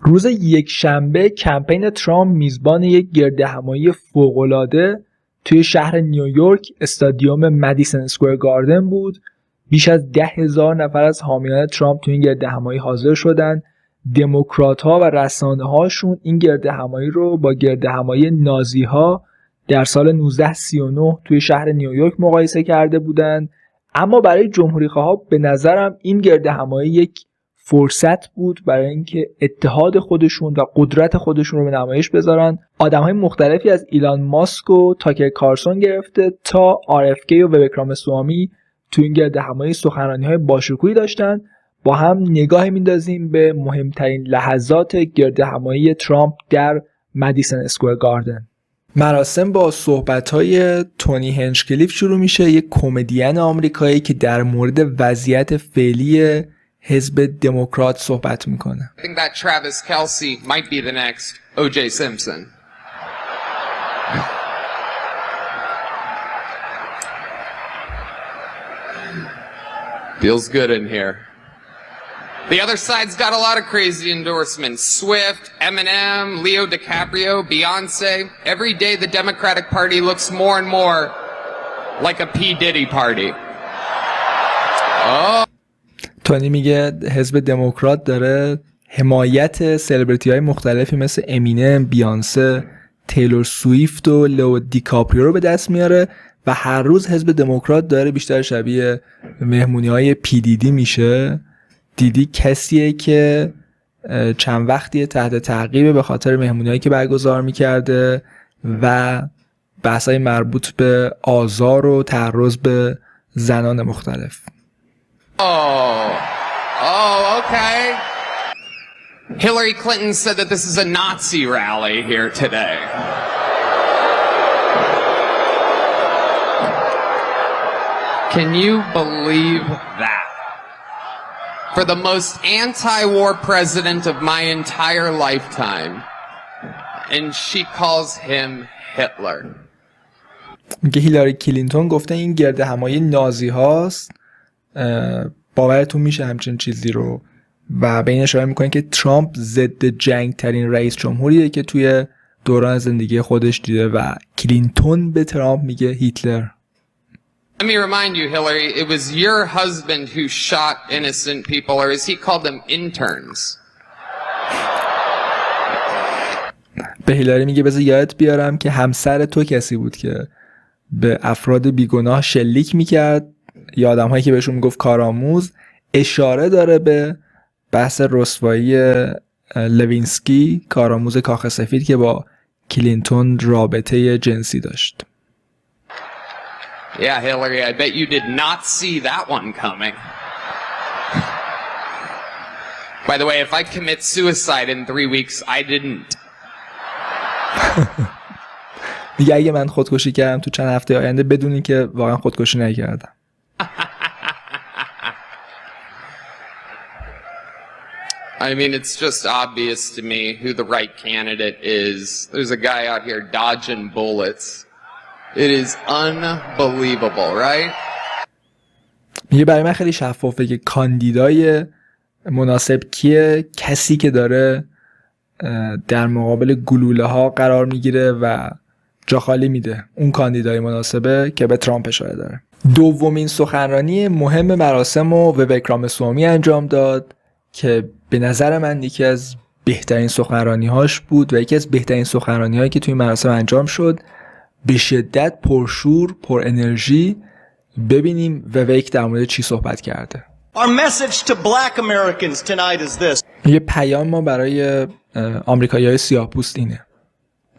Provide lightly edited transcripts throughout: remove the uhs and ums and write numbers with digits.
روز یک شنبه کمپین ترامپ میزبان یک گردهمایی فوق‌العاده توی شهر نیویورک استادیوم مدیسن اسکوئر گاردن بود. بیش از 10,000 نفر از حامیان ترامپ توی این گردهمایی حاضر شدن. دموکرات‌ها و رسانه‌هاشون این گردهمایی رو با گردهمایی نازی‌ها در سال 1939 توی شهر نیویورک مقایسه کرده بودند. اما برای جمهوری‌خواها به نظرم این گردهمایی یک فرصت بود برای اینکه اتحاد خودشون و قدرت خودشون رو به نمایش بذارن. آدم‌های مختلفی از ایلان ماسک و تاکر کارلسون گرفته تا RFK و وویک رامسوامی تو این گردهمایی سخنرانی‌های باشکوهی داشتن. با هم نگاهی میندازیم به مهمترین لحظات گردهمایی ترامپ در مدیسن اسکوئر گاردن. مراسم با صحبت‌های تونی هنچکلیف شروع میشه، یک کمدین آمریکایی که در مورد وضعیت فعلی حزب دموکرات صحبت میکنه. I think that Travis Kelce might be the next O.J. Simpson. Feels good in here. The other side's got a lot of crazy endorsements. Swift, Eminem, Leo DiCaprio, Beyonce. Every day the Democratic Party looks more and more like a P. Diddy party. Oh. تونی میگه حزب دموکرات داره حمایت سلبریتی های مختلفی مثل امینم، بیانسه، تیلور سویفت و لئو دیکاپریو رو به دست میاره و هر روز حزب دموکرات داره بیشتر شبیه مهمونی های پی دیدی میشه. دیدی کسیه که چند وقتیه تحت تعقیب به خاطر مهمونی‌هایی که برگزار میکرده و بحث‌های مربوط به آزار و تعرض به زنان مختلف. Oh, okay. Hillary Clinton said that this is a Nazi rally here today. Can you believe that? For the most anti-war president of my entire lifetime. And she calls him Hitler. میگه هیلاری کلینتون گفته این گردهمایی نازی هاست. باورتون میشه همچین چیزی رو؟ و به این اشاره میکنه که ترامپ ضد جنگ ترین رئیس جمهوریه که توی دوران زندگی خودش دیده و کلینتون به ترامپ میگه هیتلر. Let me remind you, Hillary, it was your husband who shot innocent people, or as he called them, interns. به هیلاری میگه بذار یادت بیارم که همسر تو کسی بود که به افراد بیگناه شلیک میکرد یا آدم هایی که بهشون میگفت کارآموز. اشاره داره به بحث رسوایی لوینسکی، کارآموز کاخ سفید که با کلینتون رابطه جنسی داشت. Yeah, Hillary, I bet you did not see that one coming. By the way, if I commit suicide in 3 weeks, I didn't. دیگه اگه من خودکشی کردم تو چند هفته آینده بدونی که واقعا خودکشی نکردم. I mean, it's just obvious to me who the right candidate is. There's a guy out here dodging bullets. It is unbelievable, right? میگه برای من خیلی شفافه که کاندیدای مناسب کیه، کسی که داره در مقابل گلوله ها قرار میگیره و جا خالی میده. اون کاندیدای مناسبه که به ترامپ اشاره داره. دومین سخنرانی مهم مراسم و وویک رامسوامی انجام داد که به نظر من یکی از بهترین سخنرانی‌هاش بود و یکی از بهترین سخنرانی‌هایی که توی مراسم انجام شد. به شدت پرشور، پر انرژی. ببینیم وویک در مورد چی صحبت کرده. Our message to black Americans tonight is this. یه پیام ما برای آمریکایی‌های سیاه‌پوست اینه.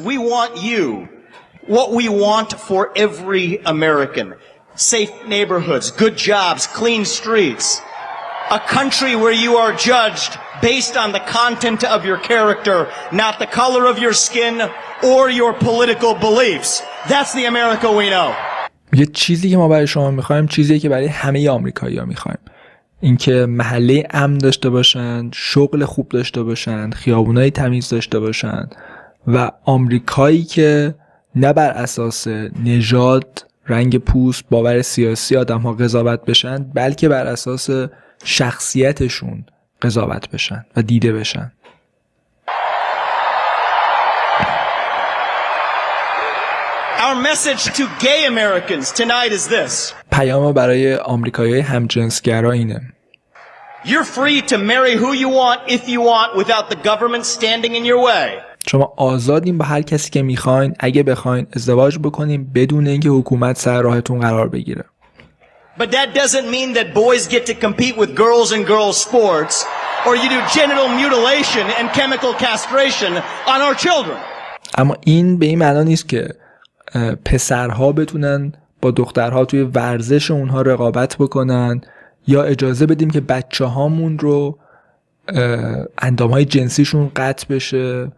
We want you what we want for every American. Safe neighborhoods, good jobs, clean streets. A country where you are judged based on the content of your character, not the color of your skin or your political beliefs. That's the America we know. یه چیزی که ما برای شما می‌خوایم چیزیه که برای همه آمریکایی‌ها می‌خوایم. اینکه محله امن داشته باشن، شغل خوب داشته باشن، خیابونای تمیز داشته باشن و آمریکایی که نه بر اساس نژاد، رنگ پوست، باور سیاسی آدم‌ها قضاوت بشن، بلکه بر اساس شخصیتشون قضاوت بشن و دیده بشن. Our message to gay Americans tonight is this. پیام ما برای آمریکایی‌های همجنسگرا اینه. You're free to marry who you want if you want without the government standing in your way. شما آزادین با هر کسی که میخواین اگه بخواین ازدواج بکنین بدون اینکه حکومت سر راهتون قرار بگیره. But that doesn't mean that boys get to compete with girls in girls sports or you do genital mutilation and chemical castration on our children. اما این به این معنا نیست که پسرها بتونن با دخترها توی ورزش اونها رقابت بکنن یا اجازه بدیم که بچه هامون رو اندامهای جنسیشون قطع بشه،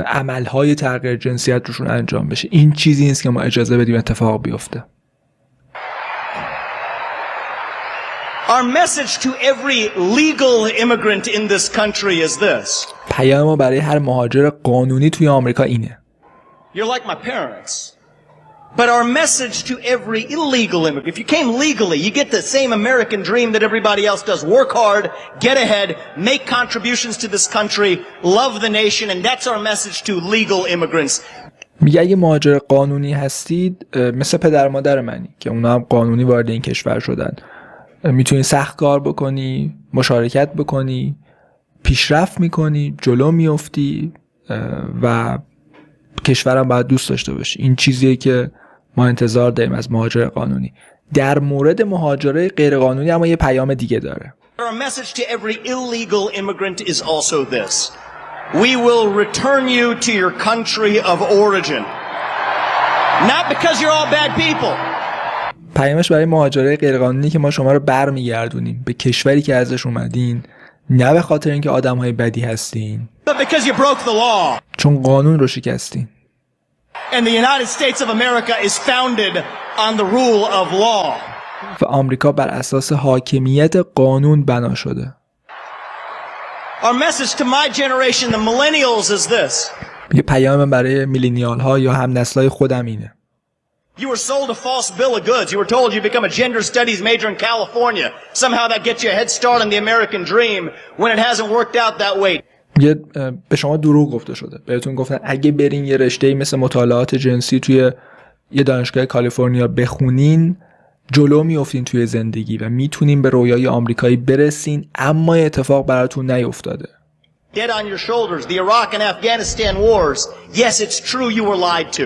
عملهای تغییر جنسیت روشون انجام بشه. این چیزی نیست که ما اجازه بدیم اتفاق بیفته. Our message to every legal immigrant in this country is this. پیام ما برای هر مهاجر قانونی توی آمریکا اینه. You're like my parents. But our message to every illegal immigrant, if you came legally, you get the same American dream that everybody else does. Work hard, get ahead, make contributions to this country, love the nation, and that's our message to legal immigrants. میگه اگه مهاجر قانونی هستید مثل پدر مادر منی که اونا هم قانونی وارد این کشور شدن، میتونی سخت کار بکنی، مشارکت بکنی، پیشرفت میکنی، جلو میافتی و کشورم باید دوست داشته باشی. این چیزیه که ما انتظار داریم از مهاجر قانونی. در مورد مهاجرای غیر قانونی اما یه پیام دیگه داره. Our message to every illegal immigrant is also this. We will return you to your country of origin. Not because you're all bad people. پیامش برای مهاجرای غیر قانونی که ما شما رو برمیگردونیم به کشوری که ازش اومدین، نه به خاطر اینکه آدم‌های بدی هستین، But because you broke the law. چون قانون رو شکستین. And the United States of America is founded on the rule of law. و آمریکا بر اساس حاکمیت قانون بنا شده. Our message to my generation, the millennials, is this. یه پیام برای میلینیال ها یا هم نسل‌های خودم اینه. You were sold a false bill of goods. You were told you become a gender studies major in California. Somehow that gets you a head start on the American dream when it hasn't worked out that way. به شما دروغ گفته شده. بهتون گفتن اگه برین یه رشته‌ای مثل مطالعات جنسی توی یه دانشگاه کالیفرنیا بخونین جلو میافتین توی زندگی و میتونین به رویای آمریکایی برسین، اما اتفاق براتون نیفتاده. Dead on your shoulders, the Iraq and Afghanistan wars. Yes, it's true you were lied to.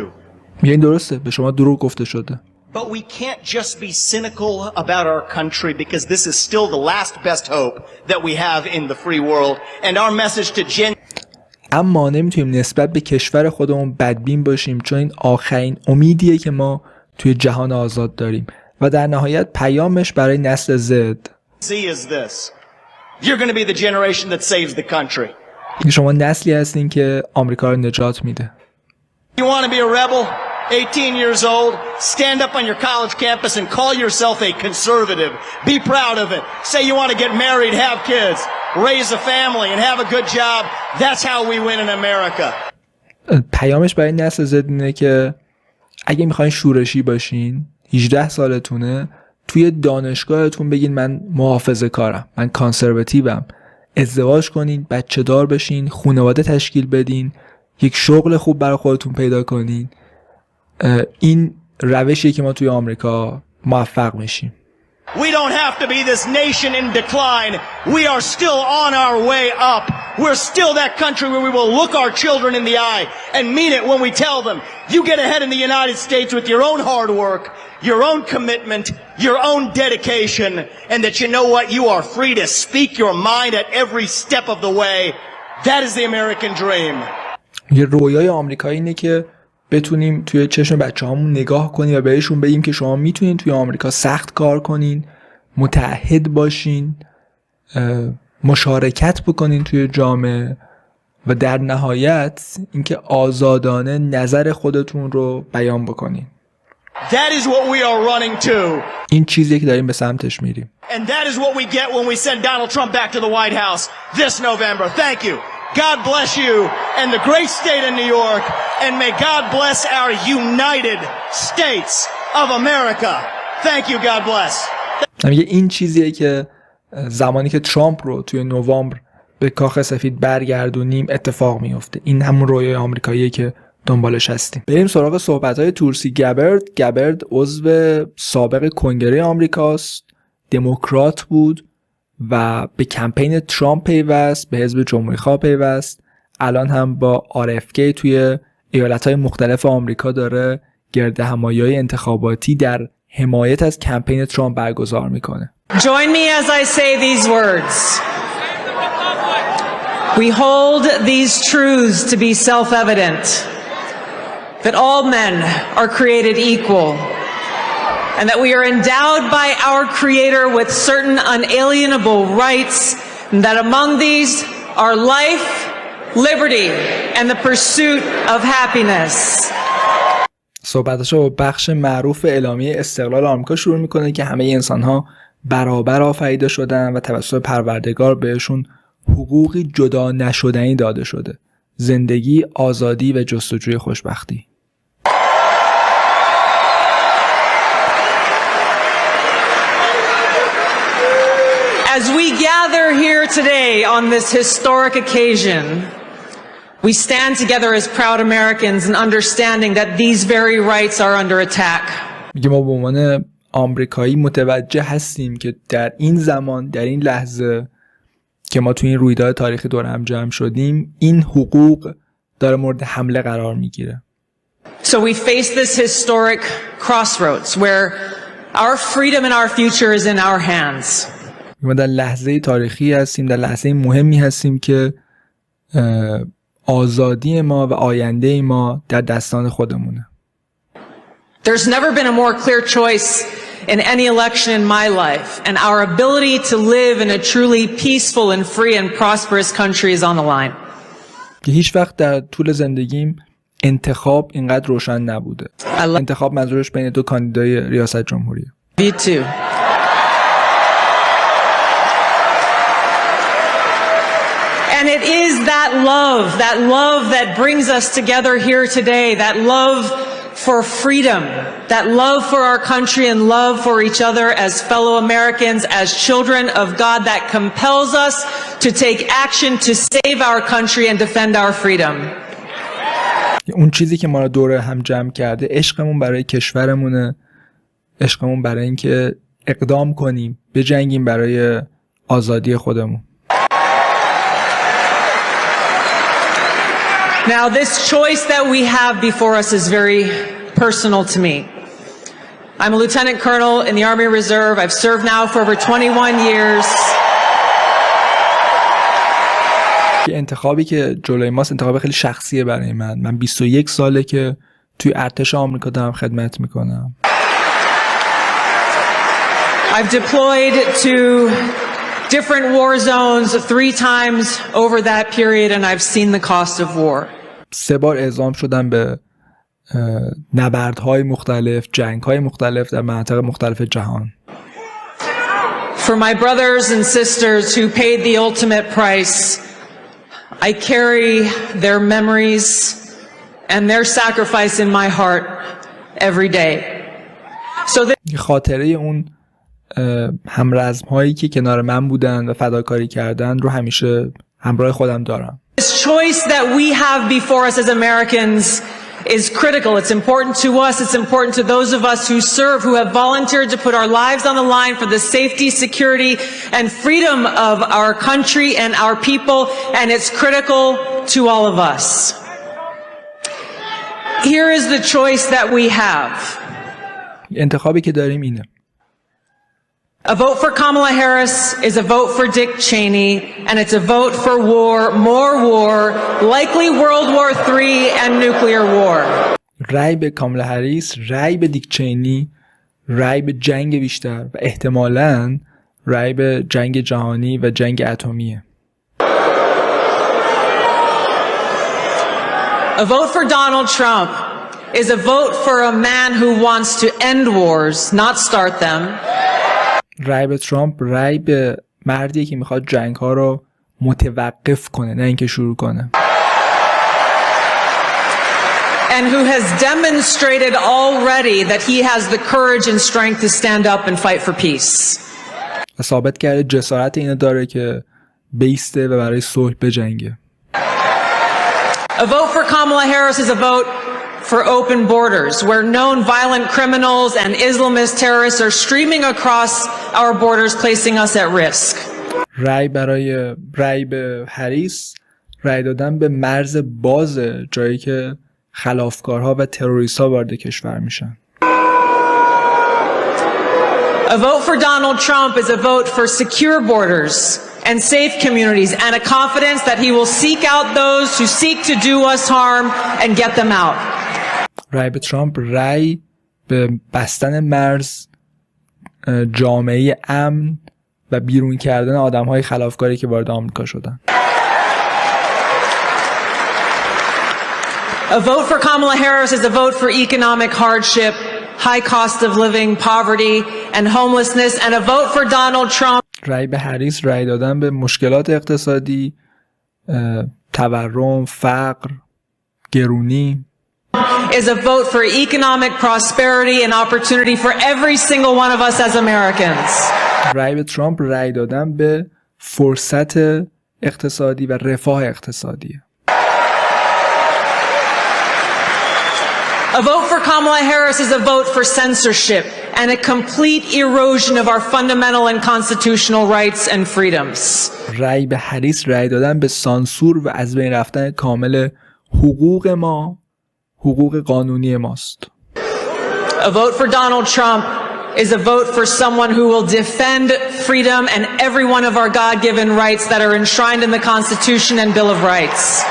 این درسته، به شما دروغ گفته شده. But we can't just be cynical about our country because this is still the last best hope that we have in the free world. And our message to اما نمیتونیم نسبت به کشور خودمون بدبین باشیم، چون این آخرین امیدیه که ما توی جهان آزاد داریم. و در نهایت پیامش برای نسل زد is this. You're going to be the generation that saves the country. شما نسلی هستین که آمریکا رو نجات میده. You want to be a rebel? 18 years old, stand up on your college campus and call yourself a conservative. Be proud of it. Say you want to get married, have kids, raise a family and have a good job. That's how we win in America. پیامش برای نسل زد اینه که اگه میخواین شورشی باشین، 18 سالتونه، توی دانشگاهتون بگین من محافظه کارم، من کانسرواتیوم، ازدواج کنین، بچه دار بشین، خانواده تشکیل بدین، یک شغل خوب برای خودتون پیدا کنین. این روشیه که ما توی آمریکا موفق میشیم. We don't have to be this nation in decline. We are still on our way up. We're still that country where we will look our children in the eye and mean it when we tell them, you get ahead in the United States with your own hard work, your own commitment, your own dedication, and that you know what? You are free to speak your mind at every step of the way. That is the American dream. یه رویای آمریکایی اینه که بتونیم توی چشم بچه‌هامون نگاه کنیم و بهشون بگیم که شما میتونین توی آمریکا سخت کار کنین، متحد باشین، مشارکت بکنین توی جامعه و در نهایت اینکه آزادانه نظر خودتون رو بیان بکنین. That is what we are running to. این چیزیه که داریم به سمتش میریم. And that is what we get when we send Donald Trump back to the White House this November. Thank you. God bless you and the great state of New York, and may God bless our United States of America. Thank you. God bless. این چیزیه که زمانی که ترامپ رو توی نوامبر به کاخ سفید برگردونیم اتفاق میفته. این همون رویای آمریکاییه که دنبالش هستیم. بریم سراغ صحبت‌های تولسی. گبرد عضو سابق کنگره آمریکاست، دموکرات بود و به کمپین ترامپ پیوست، به حزب جمهوری‌خواه پیوست. الان هم با RFK توی ایالت‌های مختلف آمریکا داره گردهمایی‌های انتخاباتی در حمایت از کمپین ترامپ برگزار میکنه. Join me as I say these words. We hold these truths to be self-evident, that all men are created equal, and that we are endowed by our Creator with certain unalienable rights, and that among these are life, liberty, and the pursuit of happiness. صحبتاشو با بخش معروف اعلامیه استقلال آمریکا شروع میکنه که همه انسان‌ها برابر آفریده شدن و توسط پروردگار بهشون حقوقی جدا نشدنی داده شده: زندگی، آزادی و جستجوی خوشبختی. As we gather here today on this historic occasion, we stand together as proud Americans in understanding that these very rights are under attack. میگه ما به عنوان آمریکایی متوجه هستیم که در این زمان، در این لحظه که ما تو این رویداد تاریخی دور هم جمع شدیم، این حقوق داره مورد حمله قرار میگیره. So we face this historic crossroads where our freedom and our future is in our hands. ما در lehze تاریخی هستیم، در لحظه مهمی هستیم که آزادی ما و آینده ما در دستان خودمونه. There's never been a more clear choice in any election in my life, and our ability to live in a truly peaceful and free and prosperous country is on the line. که هیچ وقت در طول زندگیم انتخاب اینقدر روشن نبوده. انتخاب منظورش بین دو کاندیدای ریاست جمهوریه. Me too. And it is that love that brings us together here today, that love for freedom, that love for our country and love for each other as fellow Americans, as children of God, that compels us to take action to save our country and defend our freedom. اون چیزی که ما رو دور هم جمع کرده عشقمون برای کشورمونه، عشقمون برای اینکه اقدام کنیم، بجنگیم برای آزادی خودمون. Now, this choice that we have before us is very personal to me. I'm a lieutenant colonel in the Army Reserve. I've served now for over 21 years. انتخابی که جلوی ماست انتخاب خیلی شخصیه برای من 21 ساله که توی ارتش آمریکا دارم خدمت میکنم. I've deployed to different war zones 3 times over that period, and I've seen the cost of war. 3 بار اعزام شدم به نبردهای مختلف، جنگ‌های مختلف در مناطق مختلف جهان. For my brothers and sisters who paid the ultimate price, I carry their memories and their sacrifice in my heart every day. So خاطره اون همرزم‌هایی که کنار من بودن و فداکاری کردن رو همیشه همراه خودم دارم. This choice that we have before us as Americans is critical. It's important to us. It's important to those of us who serve, who have volunteered to put our lives on the line for the safety, security, and freedom of our country and our people, and it's critical to all of us. Here is the choice that we have. انتخابی که داریم اینه. A vote for Kamala Harris is a vote for Dick Cheney, and it's a vote for war, more war, likely World War III and nuclear war. رای به کامالا هریس، رای به دیک چینی، رای به جنگ بیشتر و احتمالاً رای به جنگ جهانی و جنگ اتمیه. A vote for Donald Trump is a vote for a man who wants to end wars, not start them. رای به ترامپ رای به مردیه که میخواد جنگ ها رو متوقف کنه، نه اینکه شروع کنه. And who has demonstrated already that he has the courage and strength to stand up and fight for peace. و ثابت کرده جسارت اینو داره که بیسته و برای صلح بجنگه. A vote for Kamala Harris is a vote for open borders, where known violent criminals and Islamist terrorists are streaming across our borders, placing us at risk. رأی به هریس، رأی دادن به مرز باز، جایی که خلافکارها و تروریست‌ها وارد کشور میشن. A vote for Donald Trump is a vote for secure borders and safe communities and a confidence that he will seek out those who seek to do us harm and get them out. رأی به ترامپ، رأی به بستن مرز، جامعه امن و بیرون کردن آدم‌های خلافکاری که وارد آمریکا شدن. A vote for Kamala Harris is a vote for economic hardship, high cost of living, poverty and homelessness, and a vote for Donald Trump. رأی به هریس، رأی دادن به مشکلات اقتصادی، تورم، فقر، گرونی. Is a vote for economic prosperity and opportunity for every single one of us as Americans. رأی به ترامپ، رأی دادن به فرصت اقتصادی و رفاه اقتصادی. A vote for Kamala Harris is a vote for censorship and a complete erosion of our fundamental and constitutional rights and freedoms. رأی به هریس، رأی دادن به سانسور و از بین رفتن کامل حقوق ما، حقوق قانونی ماست. A vote for Donald Trump is a vote for someone who will defend freedom and every one of our God-given rights that are enshrined in the Constitution and Bill of Rights.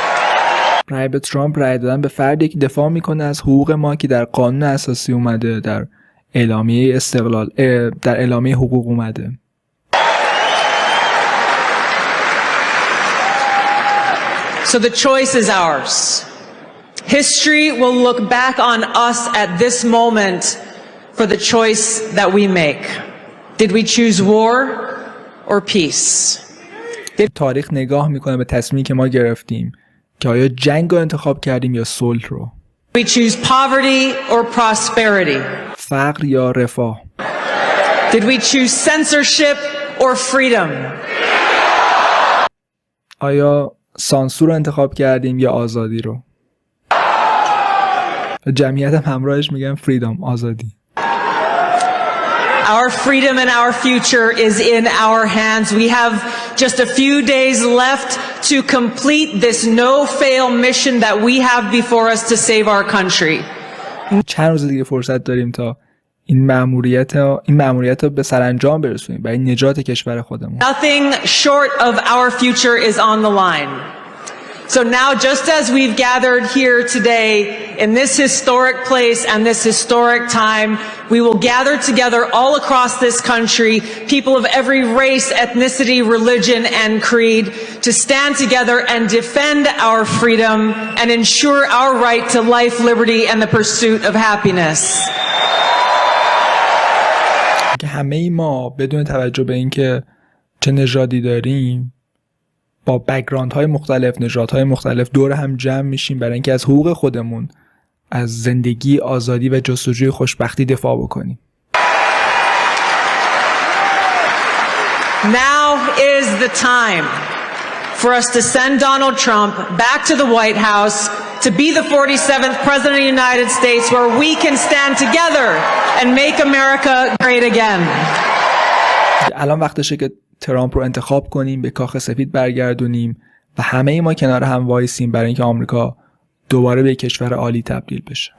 رأی به ترامپ، رأی دادن به فردی که دفاع میکنه از حقوق ما که در قانون اساسی اومده، در اعلامیه استقلال، در اعلامیه حقوق اومده. So the choice is ours. History will look back on us at this moment for the choice that we make. Did we choose war or peace? تاریخ نگاه میکنه به تصمیمی که ما گرفتیم که آیا جنگ رو انتخاب کردیم یا صلح رو. We choose poverty or prosperity. فقر یا رفاه. Did we choose censorship or freedom? آیا سانسور رو انتخاب کردیم یا آزادی رو؟ جمعیت هم همراهش میگن فریدم، آزادی. Our freedom and our future is in our hands. We have just a few days left to complete this no-fail mission that we have before us to save our country. چند روز دیگه فرصت داریم تا این مأموریت رو به سرانجام برسونیم برای نجات کشور خودمون. Nothing short of our future is on the line. So now, just as we've gathered here today in this historic place and this historic time, we will gather together all across this country, people of every race, ethnicity, religion, and creed, to stand together and defend our freedom and ensure our right to life, liberty, and the pursuit of happiness. که همه ما بدون توجه به اینکه چه نژادی داریم، با بک‌گراندهای مختلف، نژادهای مختلف دور هم جمع میشیم برای اینکه از حقوق خودمون، از زندگی، آزادی و جستجوی خوشبختی دفاع بکنیم. Now is the time for us to send Donald Trump back to the White House to be the 47th President of the United States, where we can stand together and make America great again. الان وقتشه که ترامپ رو انتخاب کنیم، به کاخ سفید برگردونیم و همه ما کنار هم وایسیم برای اینکه آمریکا دوباره به کشور عالی تبدیل بشه.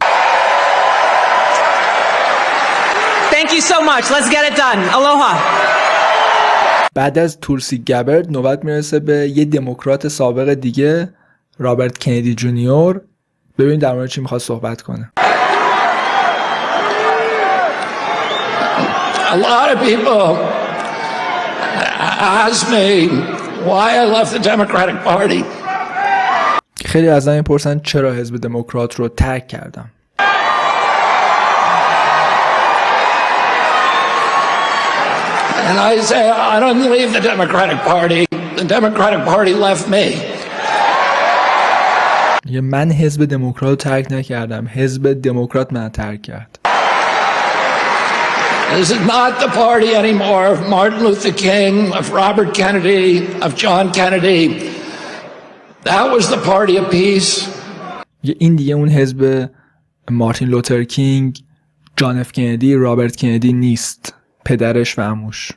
Thank you so much. Let's get it done. Aloha. بعد از تولسی گبرد نوبت میرسه به یه دموکرات سابق دیگه، رابرت کندی جونیور. ببینید در مورد چی میخواد صحبت کنه. A lot of people ask me why I left the Democratic Party. خیلی از من میپرسن چرا حزب دموکرات رو ترک کردم. And I say I don't leave the Democratic Party. The Democratic Party left me. من حزب دموکرات رو ترک نکردم، حزب دموکرات من ترک کرد. This is not the party anymore of Martin Luther King, of Robert Kennedy, of John Kennedy. That was the party of peace. این دیگه اون حزب مارتین لوتر کینگ، جان اف کندی، رابرت کندی نیست، پدرش و عموش.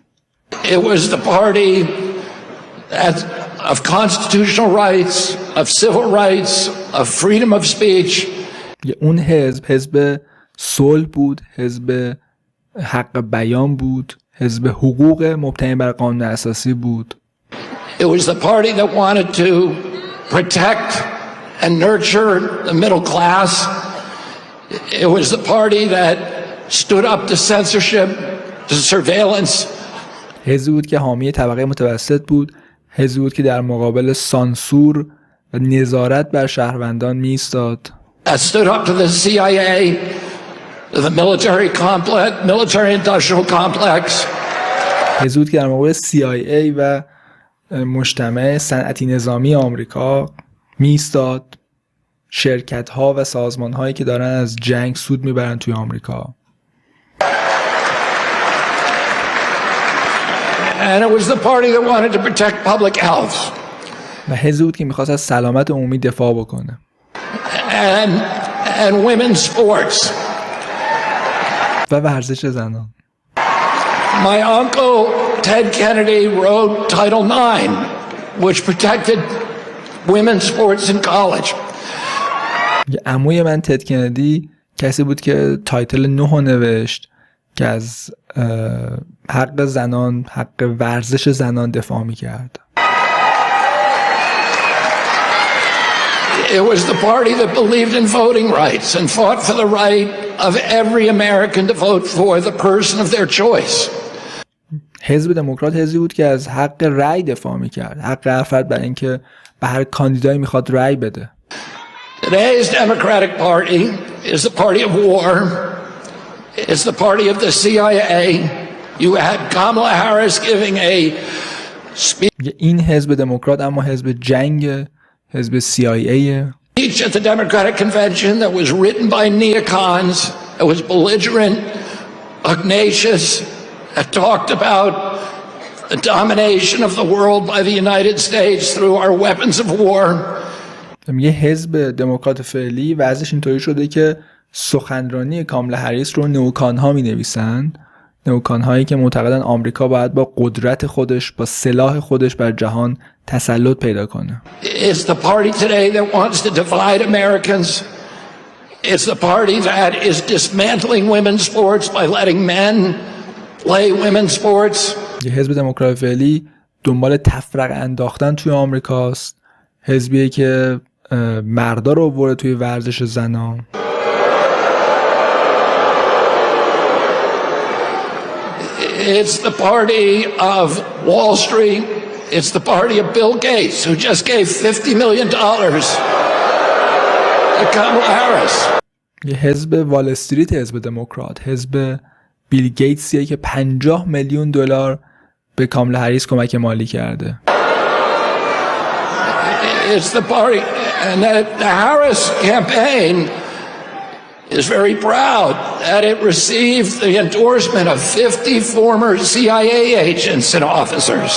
It was the party of constitutional rights, of civil rights, of freedom of speech. اون حزب صلح بود، حزب حق بیان بود، حزب حقوق مبتنی بر قانون اساسی بود. It was the party that wanted to protect and nurture the middle class. It was the party that stood up to censorship, to surveillance. حزبی بود که حامی طبقه متوسط بود، حزبی بود که در مقابل سانسور و نظارت بر شهروندان می ایستاد. That stood up to the CIA, to the military industrial complex. حزبی بود که در مقابل CIA و مجتمع صنعتی نظامی آمریکا می ایستاد، شرکت ها و سازمان هایی که دارن از جنگ سود میبرن توی آمریکا. And it was the party that wanted to protect public health. و حزبی بود که میخواست از سلامت عمومی دفاع بکنه. And women's sports. و ورزش زنان. My uncle Ted Kennedy wrote Title IX, which protected women's sports in college. عموی من تد کندی کسی بود که تایتل 9 نوشت که از حق زنان، حق ورزش زنان دفاع میکرد. It was the party that believed in voting rights and fought for the right of every American to vote for the person of their choice. حزب دموکرات حزبی بود که از حق رأی دفاع میکرد، حق هر فرد برای اینکه به هر کاندیدایی میخواد رأی بده. Today's Democratic Party is the party of war. It's the party of the CIA. You had Kamala Harris giving a speech. این حزب دموکرات اما حزب جنگ، حزب CIA. Speech at the Democratic Convention that was written by neocons, that was belligerent, pugnacious, that talked about the domination of the world by the United States through our weapons of war. یه حزب دموکرات فعلی وضعش اینطوری شده که سخنرانی کاملا هریس رو نئوکان ها می نویسن، نئوکان هایی که معتقدن آمریکا باید با قدرت خودش، با سلاح خودش بر جهان تسلط پیدا کنه. It's the party today that wants to divide Americans. It's the party that is dismantling women's sports by letting men play women's sports. یه حزب دموکرات فعلی دنبال تفرقه انداختن توی آمریکاست، حزبیه که مردا رو آورده توی ورزش زنان. It's the party of Wall Street. It's the party of Bill Gates, who just gave $50 million to Kamala Harris. یه حزب وال استریت حزب دموکرات، حزب بیل گیتسیه که $50 میلیون به کاملا هریس کمک مالی کرده. It's the party, and the Harris campaign is very proud that it received the endorsement of 50 former CIA agents and officers.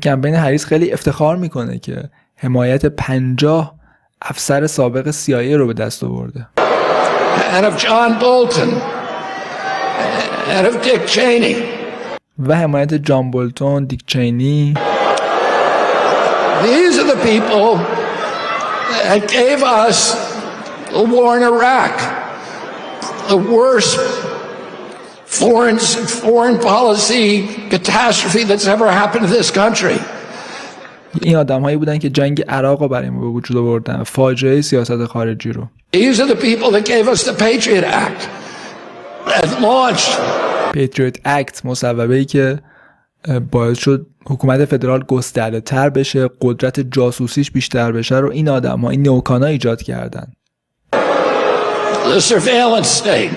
کمپین هریس خیلی افتخار میکنه که حمایت 50 افسر سابق CIA رو به دست آورده. And of John Bolton and of Dick Cheney. و حمایت جان بولتون، دیک چینی. These are the people that gave us the war in Iraq, the worst foreign policy catastrophe that's ever happened to this country. این آدم‌هایی بودن که جنگ عراق رو برای ما به وجود آوردن، فاجعه سیاست خارجی رو. These are the people that gave us the Patriot Act that launched. Patriot Act مصوبه‌ای که باعث شد حکومت فدرال گسترده‌تر بشه، قدرت جاسوسیش بیشتر بشه رو این آدم‌ها، این نئوکان‌ها ایجاد کردن. The surveillance state.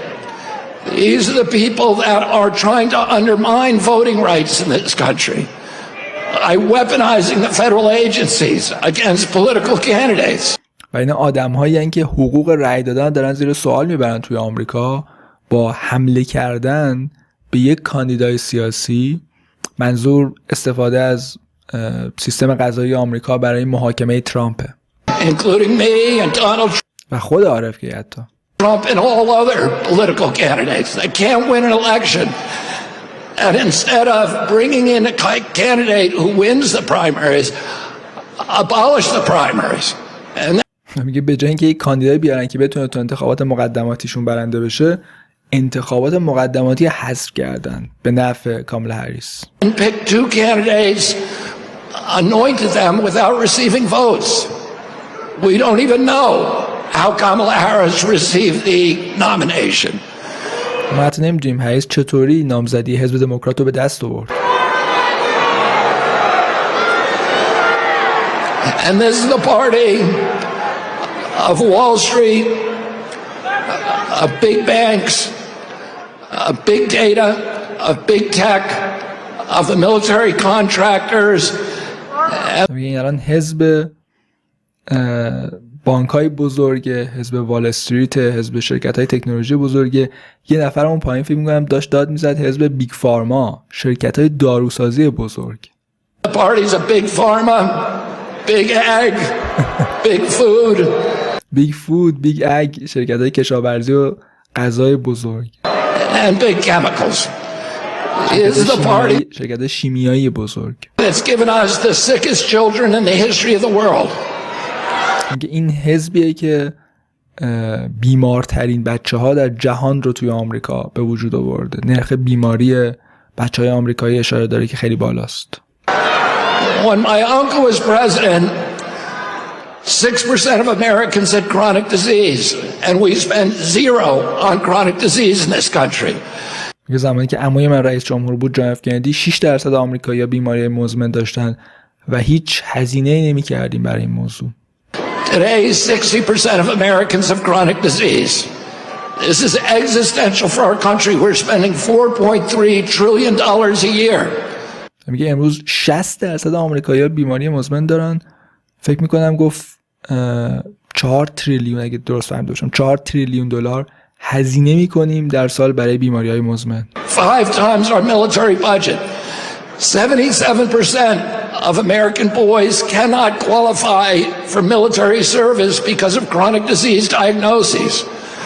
These are the people that are trying to undermine voting rights in this country by weaponizing the federal agencies against political candidates. و اینا آدم‌هایی هستند که حقوق رأی دادن دارن زیر سوال میبرن توی آمریکا با حمله کردن به یک کاندیدای سیاسی. منظور استفاده از سیستم قضایی آمریکا برای محاکمه ترامپه. including me and Donald و خود عارف که حتی Trump and all other political candidates that can't win an election. And instead of bringing in a candidate who wins the primaries, abolish the primaries. میگه به جای اینکه یک کاندیدای بیارن که بتونه تو انتخابات مقدماتیشون برنده بشه، انتخابات مقدماتی حذف کردن به نفع کاملا هریس. Picked two candidates, anointed them without receiving votes. We don't even know how Kamala Harris received the nomination. ما حتی نمیدونیم هریس چطوری نامزدی حزب دموکرات رو به دست آورد. And this is the party of Wall Street, of big banks, of big data, of big tech, of the military contractors. این الان حزب بانک‌های بزرگه، حزب وال استریت، حزب شرکت‌های تکنولوژی بزرگه. یه نفر اون پایین فکر می‌کنم داشت داد می‌زد حزب بیگ فارما، شرکت‌های داروسازی بزرگ. The parties of big pharma, big ag, big food. بیگ فود، بیگ اگ، شرکت‌های کشاورزی و غذای بزرگ. And big chemicals. Is the party شرکت‌های شیمیایی بزرگ. that's given us the sickest children in the history of the world. این حزبیه که بیمارترین بچه‌ها در جهان رو توی آمریکا به وجود آورده. نرخ بیماری بچه‌های آمریکایی اشاره داره که خیلی بالاست. When my uncle was president, 6% of Americans had chronic disease, and we spent 0 on chronic disease in this country. یه زمانی که عموی من رئیس جمهور بود، جان اف کندی، 6% آمریکایی‌ها بیماری مزمن داشتن و هیچ هزینه‌ای نمی‌کردیم برای این موضوع. Today, 60% of Americans have chronic disease. This is existential for our country. We're spending $4.3 trillion a year. میگه امروز 60% آمریکایی‌ها بیماری مزمن دارن. فکر می‌کنم گفت 4 تریلیون، اگه درست فهمیده باشم، 4 تریلیون دلار هزینه می‌کنیم در سال برای بیماری‌های مزمن. 5 times our military budget. 77% of American boys cannot qualify for military service because of chronic disease diagnoses.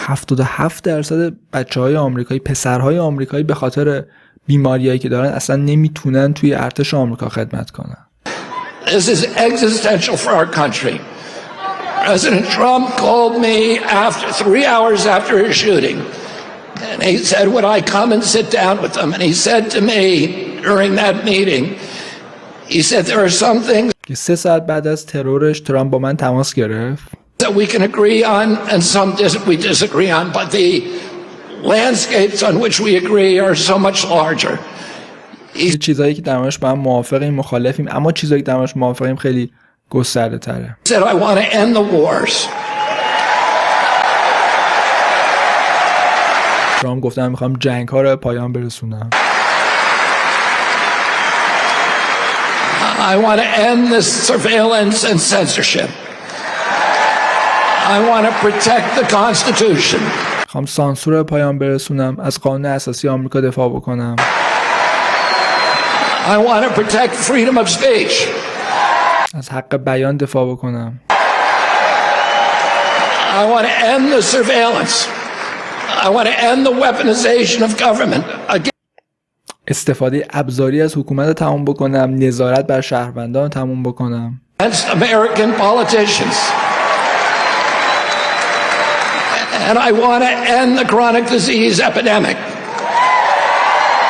77% بچه‌های آمریکایی، پسرهای آمریکایی به خاطر بیماریایی که دارن اصلا نمیتونن توی ارتش آمریکا خدمت کنن. This is existential for our country. President Trump called me 3 hours after his shooting. And he said, would I come and sit down with them? And he said to me during that meeting, he said, there are some things 3 ساعت بعد از ترورش ترامپ با من تماس گرفت. that we can agree on and some we disagree on, but the landscapes on which we agree are so much larger. چیزایی که در موردش با هم موافقیم، مخالفیم، اما چیزایی که در موردش موافقیم خیلی گسترده تره. He said, I want to end the wars. ترامپ گفت من میخوام جنگ ها رو پایان برسونم. I want to end this surveillance and censorship. I want to protect the Constitution. میخوام سانسور رو پایان برسونم، از قانون اساسی آمریکا دفاع بکنم. I want to protect freedom of speech. از حق بیان دفاع بکنم. I want to end the surveillance. I want to end the weaponization of government. استفاده ابزاری از حکومت رو تموم بکنم، نظارت بر شهروندان رو تموم بکنم. Against American politicians. And I want to end the chronic disease epidemic.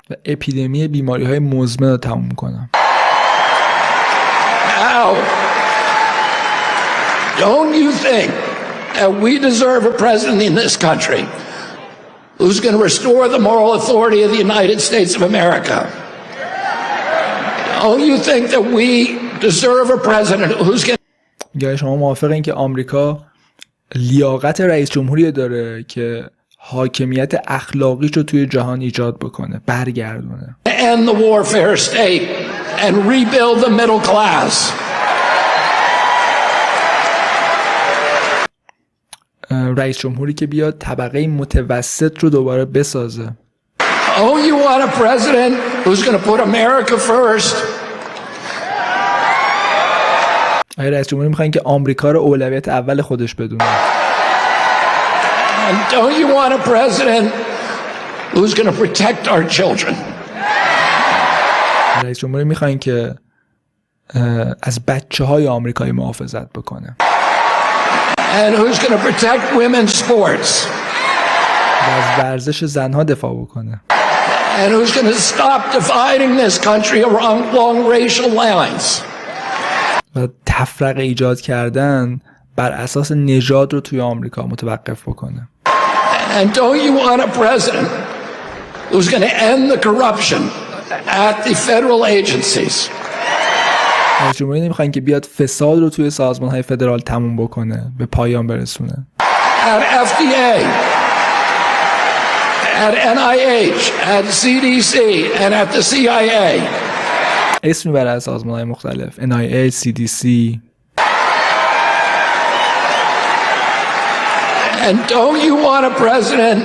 و اپیدمی بیماری‌های مزمن رو تموم کنم. Now, don't you think that we deserve a president in this country who's going to restore the moral authority of the United States of America? Don't you think that we deserve a president who's going میگه شما موافقین که آمریکا لیاقت رئیس جمهوری داره که حاکمیت اخلاقیش رو توی جهان ایجاد بکنه، برگردونه. to end the warfare state and rebuild the middle class? رئیس جمهوری که بیاد طبقه متوسط رو دوباره بسازه. Oh, you want a president who's going to put America first? آقای رئیس جمهوری میخواین که آمریکا رو اولویت اول خودش بدونه. And don't you want a president who's going to protect our children? رئیس جمهوری میخواین که از بچه‌های آمریکایی محافظت بکنه. And who's going to protect women's sports? و از ورزش زنها دفاع بکنه. And who's going to stop dividing this country along racial lines? و تفرقه ایجاد کردن بر اساس نژاد رو توی آمریکا متوقف بکنه. And don't you want a president who's going to end the corruption at the federal agencies? رئیس جمهوری نمیخواین که بیاد فساد رو توی سازمان‌های فدرال تموم بکنه، به پایان برسونه. At FDA, at NIH, at CDC, and at the CIA. اسم میبره از سازمان‌های مختلف، NIH, CDC. And don't you want a president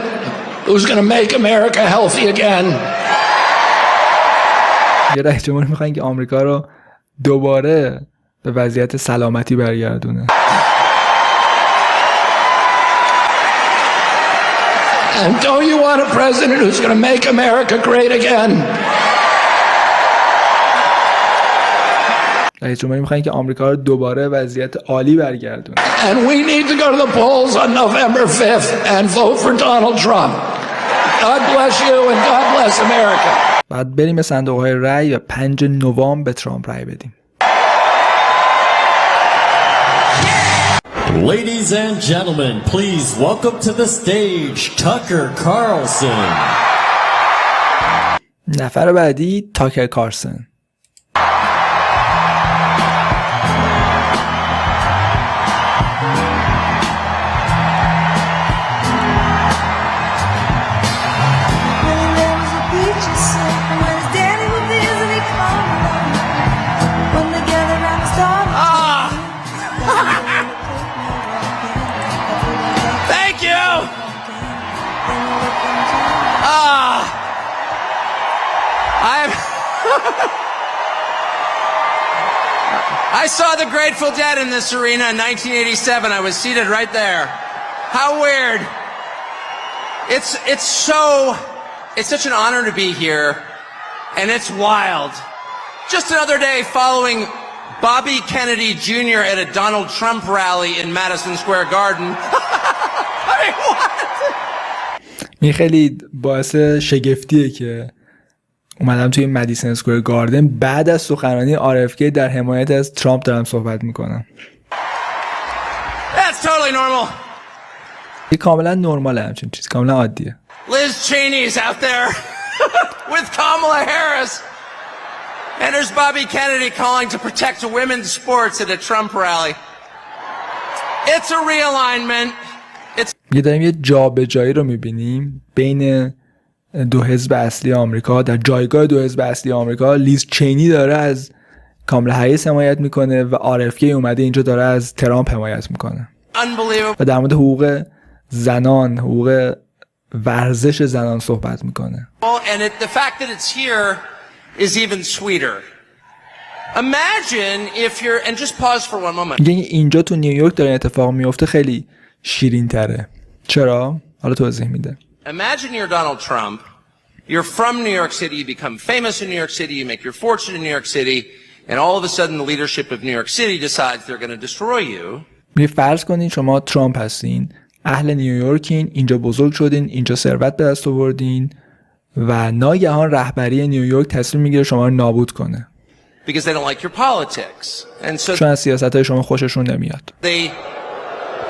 who's going to make America healthy again? یه رئیس جمهوری میخواین که آمریکا رو دوباره به وضعیت سلامتی برگردونه. And don't you want a president who's going to make America great again? رئیس جمهوری میخواین که آمریکا رو دوباره وضعیت عالی برگردونه. And we need to go to the polls on November 5th and vote for Donald Trump. God bless you and God bless America. بعد بریم به صندوق‌های رأی و 5 نوامبر به ترامپ رأی بدیم. Ladies and gentlemen, please welcome to the stage Tucker Carlson. نفر بعدی تاکر کارلسون. I saw the Grateful Dead in this arena in 1987. I was seated right there. How weird. It's such an honor to be here, and it's wild. Just another day following Bobby Kennedy Jr. at a Donald Trump rally in Madisan Square Garden. I mean, what? این خیلی باعث شگفتیه که اومدم توی مدیسن اسکوئر گاردن بعد از سخنرانی RFK در حمایت از ترامپ دارم صحبت میکنم. That's totally normal. این کاملا نرماله، همچین چیز کاملا عادیه. Liz Cheney's out there with Kamala Harris. And there's Bobby Kennedy calling to protect women's sports at a Trump rally. It's a realignment. یه داریم یه جابجایی رو میبینیم بین دو حزب اصلی آمریکا. در جایگاه دو حزب اصلی آمریکا لیز چینی داره از کاملا هریس حمایت میکنه و RFK اومده اینجا داره از ترامپ حمایت میکنه و در مورد حقوق زنان، حقوق ورزش زنان صحبت میکنه. And the fact that it's here is even sweeter. Imagine if you're and just pause for one moment. یعنی اینجا تو نیویورک داره اتفاق میفته، خیلی شیرین تره. چرا؟ حالا توضیح میده. Imagine you're Donald Trump. You're from New York City. You become famous in New York City. You make your fortune in New York City. And all of a sudden the leadership of New York City decides they're going to destroy you. می فرض کنین شما ترامپ هستین، اهل نیویورکین، اینجا بزرگ شدین، اینجا ثروت به دست آوردین و ناگهان رهبری نیویورک تصمیم میگیره شما رو نابود کنه. Because they don't like your politics. And so چون از سیاست‌های شما خوششون نمیاد.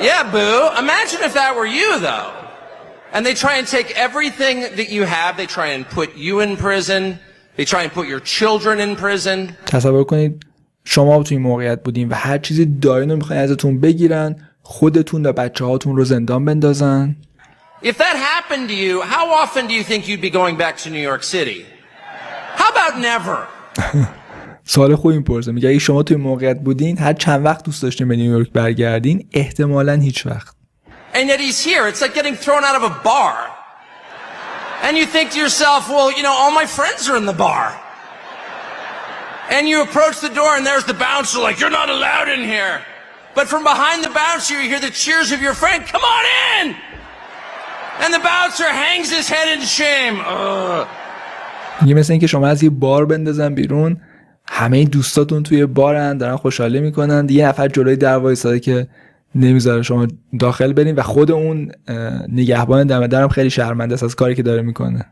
Yeah, boo. Imagine if that were you though. And they try and take everything that you have, they try and put you in prison, they try and put your children in prison. تصور کنید شما تو این موقعیت بودین و هر چیزی دارین رو میخواین ازتون بگیرن، خودتون و بچه‌هاتون رو زندان بندازن. If that happened to you, how often do you think you'd be going back to New York City? How about never? سوال خوبی میپرسه. میگه اگه شما توی موقعیت بودین هر چند وقت دوست داشتین به نیویورک برگردین؟ احتمالاً هیچ وقت. And yet he's here. It's like getting thrown out of a bar. And you think to yourself, well, you know, all my friends are in the bar. And you approach the door and there's the bouncer like, you're not allowed in here. But from behind the bouncer you hear the cheers of your friend, come on in! And the bouncer hangs his head in shame. یه مثل این که شما از یه بار بندازن بیرون، همه دوستاتون توی بارن دارن خوشحالی میکنن، یه نفر جلوی در وایساده که نمیذاره شما داخل برین و خود اون نگهبان دم درم خیلی شرمنده است از کاری که داره میکنه.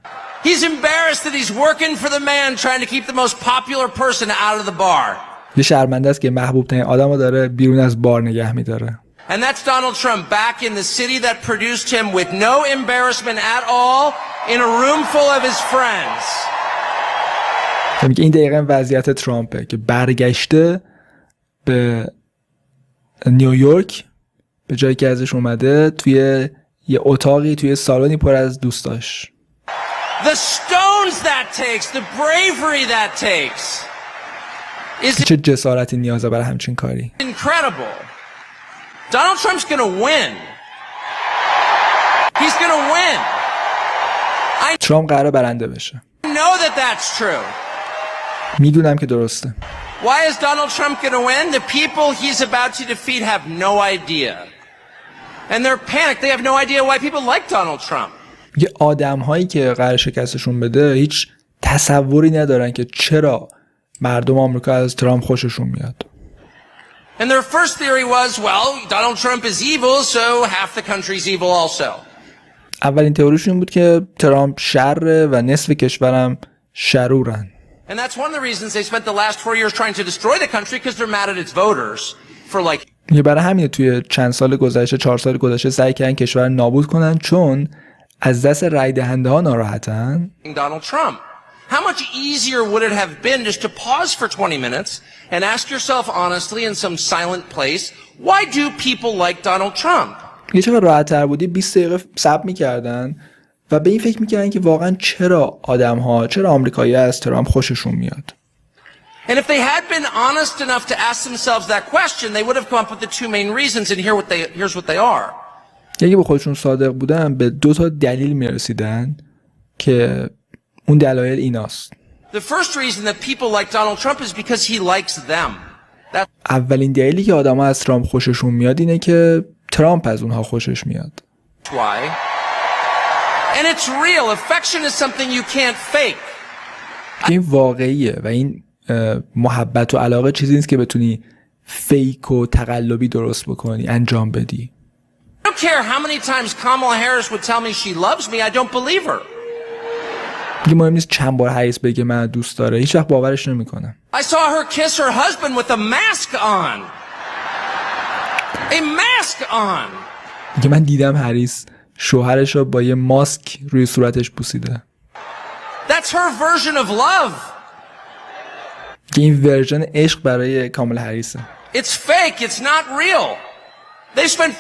He's embarrassed that he's working for the man trying to keep the most popular person out of the bar. یه شرمنده است که محبوب ترین آدمو داره بیرون از بار نگه میداره. And that's Donald Trump back in the city that produced him with no embarrassment at all in a room full of his friends. میگه این دقیقاً وضعیت ترامپه که برگشته به نیویورک، به جایی که ازش اومده، توی یه اتاقی توی سالنی پر از دوستاش. The stones that takes, the bravery that takes is چه جسارتی نیازه برای همچین کاری. incredible. Donald Trump's going to win. He's going to win. ترامپ قراره برنده بشه. I know that that's true. میدونم که درسته. Why is Donald Trump going to win? The people he's about to defeat have no idea. And they're panicked. They have no idea why people like Donald Trump. یه آدم‌هایی که قرار شکستشون بده هیچ تصوری ندارن که چرا مردم آمریکا از ترامپ خوششون میاد. And their first theory was, well, Donald Trump is evil, so half the country's evil also. اولین تئوریشون این بود که ترامپ شره و نصف کشورم شرورن. And that's one of the reasons they spent the last 4 years trying to destroy the country because they're mad at its voters for like. یه برای همین توی چند سال گذشته 4 سال گذشته سعی کردن کشور نابود کنن چون از دست رای دهنده ها ناراحتن. Donald Trump. How much easier would it have been just to pause for 20 minutes and ask yourself honestly in some silent place, why do people like Donald Trump? یه چقدر راحت تر بودی 20 دقیقه صبر می‌کردن و به این فکر می‌کردن که واقعا چرا آدم‌ها، چرا آمریکایی‌ها از ترامپ خوششون میاد. And if they had been honest enough to ask themselves that question, they would have come up with the two main reasons, and here's what they are. اگه به خودشون صادق بودن به 2 تا دلیل میرسیدن که اون دلایل ایناست. The first reason that people like Donald Trump is because he likes them. اولین دلیلی که آدم‌ها از ترامپ خوششون میاد اینه که ترامپ از اونها خوشش میاد. Why? And it's real. Affection is something you can't fake. این واقعیه و این محبت و علاقه چیزی نیست که بتونی فیک و تقلبی درست بکنی، انجام بدی. I don't care how many times Kamala Harris would tell me she loves me, I don't believe her. دیگه مهم نیست چند بار هریس بگه من دوست داره، هیچ وقت باورش نمیکنم. I saw her kiss her husband with a mask on. A mask on. دیگه من دیدم هریس شوهرش رو با یه ماسک روی صورتش بوسیده. That's her version of love. که این ورژن عشق برای کاملا هریسه. It's fake, it's not real. They spent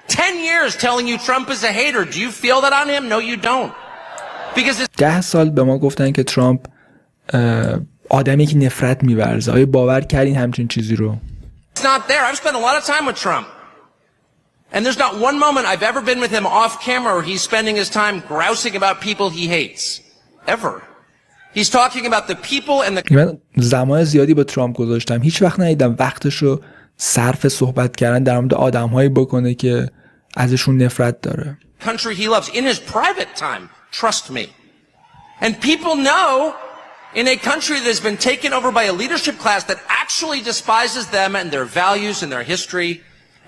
10 years telling you Trump is a hater. Do you feel that on him? No, you don't. Because it's 10 سال به ما گفتن که ترامپ آدمی که نفرت می‌ورزه. آیا باور کردین همچین چیزی رو؟ not there. I've spent a lot of time with Trump. And there's not one moment I've ever been with him off camera where he's spending his time grousing about people he hates. Ever. He's talking about the people and the من زمان زیادی با ترامپ گذاشتم. هیچ وقت ندیدم وقتش رو صرف صحبت کردن در مورد آدم‌هایی بکنه که ازشون نفرت داره. country he loves in his private time. Trust me. And people know in a country that has been taken over by a leadership class that actually despises them and their values and their history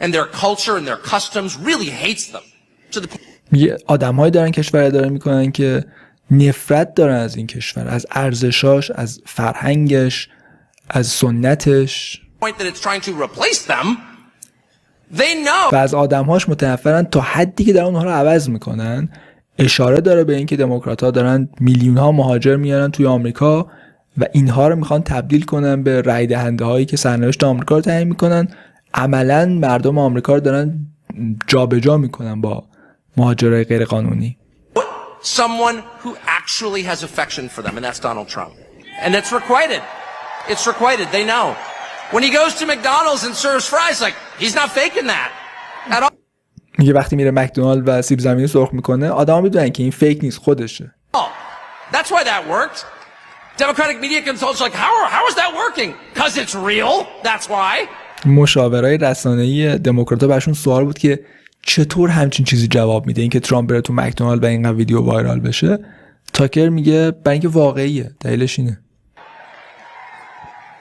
and their culture and their customs, really hates them. To the یه آدم‌هایی دارن کشور اداره میکنن که نفرت دارن از این کشور، از ارزشاش، از فرهنگش، از سنتش. point that it's trying to replace them. They know. و از آدم‌هاش متنفرن تا حدی که در اونها رو عوض میکنن. اشاره داره به اینکه دموکرات‌ها دارن میلیون‌ها مهاجر میارن توی آمریکا و اینها رو میخوان تبدیل کنن به رای دهنده‌هایی که سرنوشت آمریکا رو تعیین میکنن. عملاً مردم آمریکا رو دارن جابجا میکنن با مهاجرای غیر قانونی. Someone who actually has affection for them, and that's Donald Trump. And it's requited. It's requited. They know. When he goes to McDonald's and serves fries, like, he's not faking that at all. میگه وقتی میره مکدونالد و سیب زمینی سرخ میکنه آدما میدونن که این فیک نیست، خودشه. That's why that worked. Democratic media consultants like, how is that working? Because it's real. That's why. مشاورای رسانه‌ای دموکرات‌ها براشون سوال بود که چطور همچین چیزی جواب میده اینکه ترامپ بره تو مکدونالد و اینقدر ویدیو وایرال بشه. تاکر میگه برای اینکه واقعیه. دلیلش اینه.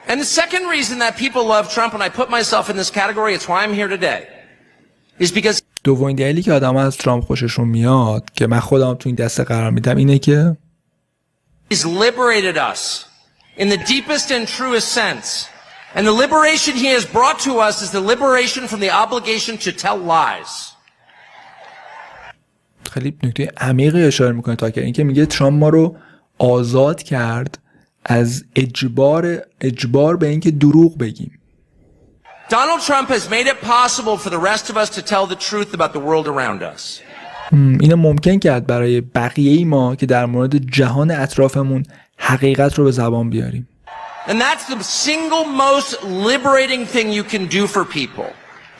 And the second reason that people love Trump, and I put myself in this category, it's why I'm here today, is because دومین دلیلی که آدم‌ها از ترامپ خوششون میاد که من خودم تو این دسته قرار میدم اینه که he's liberated us in the deepest and truest sense. And the liberation he has brought to us is the liberation from the obligation to tell lies. خیلی نکته عمیقی اشاره میکنه تاکر، این که میگه ترامپ ما رو آزاد کرد از اجبار به اینکه دروغ بگیم. Donald Trump has made it possible for the rest of us to tell the truth about the world around us. اینو ممکن کرد برای بقیه ما که در مورد جهان اطرافمون حقیقت رو به زبان بیاریم. And that's the single most liberating thing you can do for people.